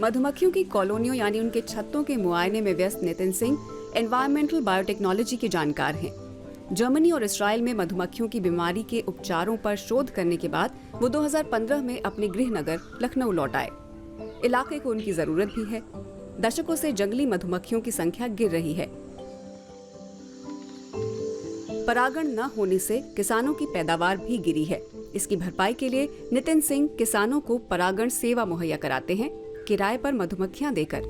मधुमक्खियों की कॉलोनियों यानी उनके छत्तों के मुआयने में व्यस्त नितिन सिंह एनवायरमेंटल बायोटेक्नोलॉजी के जानकार हैं। जर्मनी और इसराइल में मधुमक्खियों की बीमारी के उपचारों पर शोध करने के बाद वो 2015 में अपने गृहनगर लखनऊ लौट आए। इलाके को उनकी जरूरत भी है। दशकों से जंगली मधुमक्खियों की संख्या गिर रही है। परागण न होने से किसानों की पैदावार भी गिरी है। इसकी भरपाई के लिए नितिन सिंह किसानों को परागण सेवा मुहैया कराते हैं, किराए पर मधुमक्खियां देकर।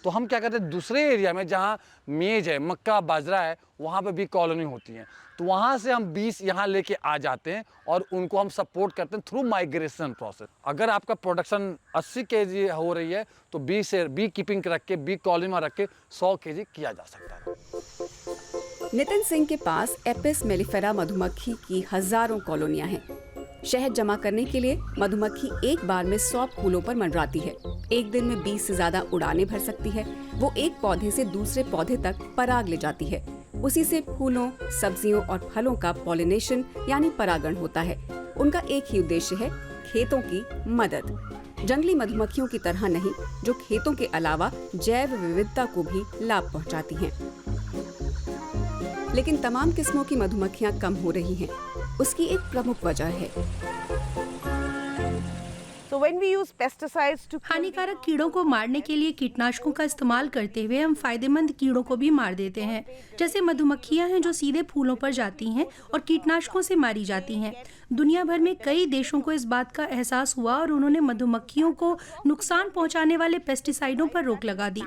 तो हम क्या करते हैं, दूसरे एरिया में जहाँ मेज है, मक्का बाजरा है, वहाँ पे भी कॉलोनी होती है, तो वहाँ से हम बीज यहाँ लेके आ जाते हैं और उनको हम सपोर्ट करते हैं थ्रू माइग्रेशन प्रोसेस। अगर आपका प्रोडक्शन 80 केजी हो रही है तो बी कीपिंग रख के, बी कॉलोनी में रख के 100 केजी किया जा सकता है। नितिन सिंह के पास एपिस मेलिफेरा मधुमक्खी की हजारों कॉलोनियां हैं। शहद जमा करने के लिए मधुमक्खी एक बार में 100 फूलों पर मंडराती है। एक दिन में 20 से ज्यादा उड़ानें भर सकती है। वो एक पौधे से दूसरे पौधे तक पराग ले जाती है। उसी से फूलों, सब्जियों और फलों का पॉलिनेशन यानी परागण होता है। उनका एक ही उद्देश्य है, खेतों की मदद। जंगली मधुमक्खियों की तरह नहीं, जो खेतों के अलावा जैव विविधता को भी लाभ पहुंचाती हैं। लेकिन तमाम किस्मों की मधुमक्खियां कम हो रही हैं। उसकी एक प्रमुख वजह है। हानिकारक कीड़ों को मारने के लिए कीटनाशकों का इस्तेमाल करते हुए हम फायदेमंद कीड़ों को भी मार देते हैं। जैसे मधुमक्खियां हैं जो सीधे फूलों पर जाती हैं और कीटनाशकों से मारी जाती हैं। दुनिया भर में कई देशों को इस बात का एहसास हुआ और उन्होंने मधुमक्खियों को नुकसान पहुंचाने वाले पेस्टिसाइडों पर रोक लगा दी।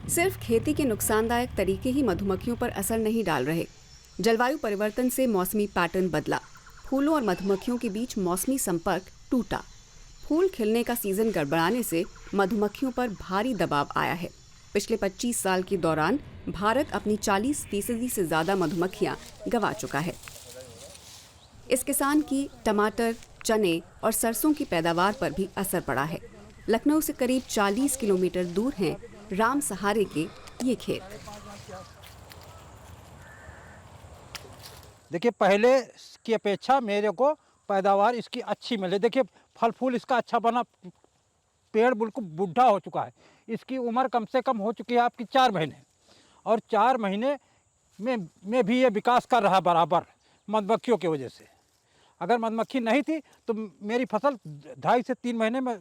सिर्फ खेती के नुकसानदायक तरीके ही मधुमक्खियों पर असर नहीं डाल रहे। जलवायु परिवर्तन से मौसमी पैटर्न बदला। फूलों और मधुमक्खियों के बीच मौसमी संपर्क टूटा। फूल खिलने का सीजन गड़बड़ाने से मधुमक्खियों पर भारी दबाव आया है। पिछले 25 साल के दौरान भारत अपनी 40% से ज्यादा मधुमक्खियां गंवा चुका है। इस किसान की टमाटर, चने और सरसों की पैदावार पर भी असर पड़ा है। लखनऊ से करीब 40 किलोमीटर दूर हैं राम सहारे के ये खेत। देखिए, पहले की अपेक्षा मेरे को पैदावार इसकी अच्छी मिले। देखिए, फल फूल इसका अच्छा बना, पेड़ बिल्कुल बूढ़ा हो चुका है। इसकी उम्र कम से कम हो चुकी है आपकी 4 महीने, और 4 महीने में भी ये विकास कर रहा बराबर मधुमक्खियों की वजह से। अगर मधुमक्खी नहीं थी तो मेरी फसल 2.5 से 3 महीने में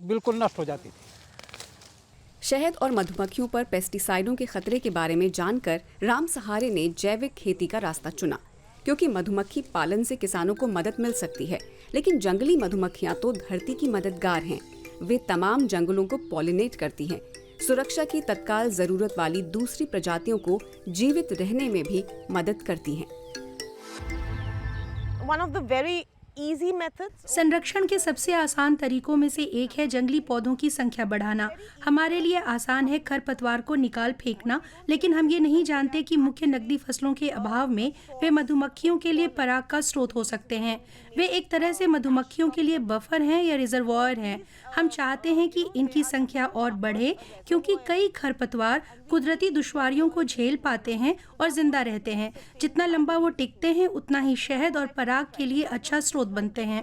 बिल्कुल नष्ट हो जाती थी। शहद और मधुमक्खियों पर पेस्टिसाइडों के खतरे के बारे में जानकर राम सहारे ने जैविक खेती का रास्ता चुना, क्योंकि मधुमक्खी पालन से किसानों को मदद मिल सकती है। लेकिन जंगली मधुमक्खियां तो धरती की मददगार हैं। वे तमाम जंगलों को पॉलिनेट करती हैं। सुरक्षा की तत्काल जरूरत वाली दूसरी प्रजातियों को जीवित रहने में भी मदद करती हैं। संरक्षण के सबसे आसान तरीकों में से एक है जंगली पौधों की संख्या बढ़ाना। हमारे लिए आसान है खरपतवार को निकाल फेंकना, लेकिन हम ये नहीं जानते कि मुख्य नकदी फसलों के अभाव में वे मधुमक्खियों के लिए पराग का स्रोत हो सकते हैं। वे एक तरह से मधुमक्खियों के लिए बफर हैं या रिजर्वॉयर हैं। हम चाहते हैं कि इनकी संख्या और बढ़े, क्योंकि कई खरपतवार कुदरती दुश्वारियों को झेल पाते हैं और जिंदा रहते हैं। जितना लंबा वो टिकते हैं, उतना ही शहद और पराग के लिए अच्छा स्रोत बनते हैं।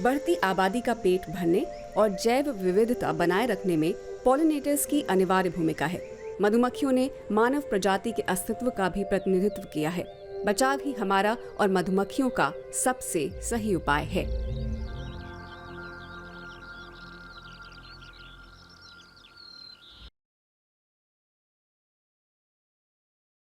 बढ़ती आबादी का पेट भरने और जैव विविधता बनाए रखने में पॉलिनेटर्स की अनिवार्य भूमिका है। मधुमक्खियों ने मानव प्रजाति के अस्तित्व का भी प्रतिनिधित्व किया है। बचाव ही हमारा और मधुमक्खियों का सबसे सही उपाय है।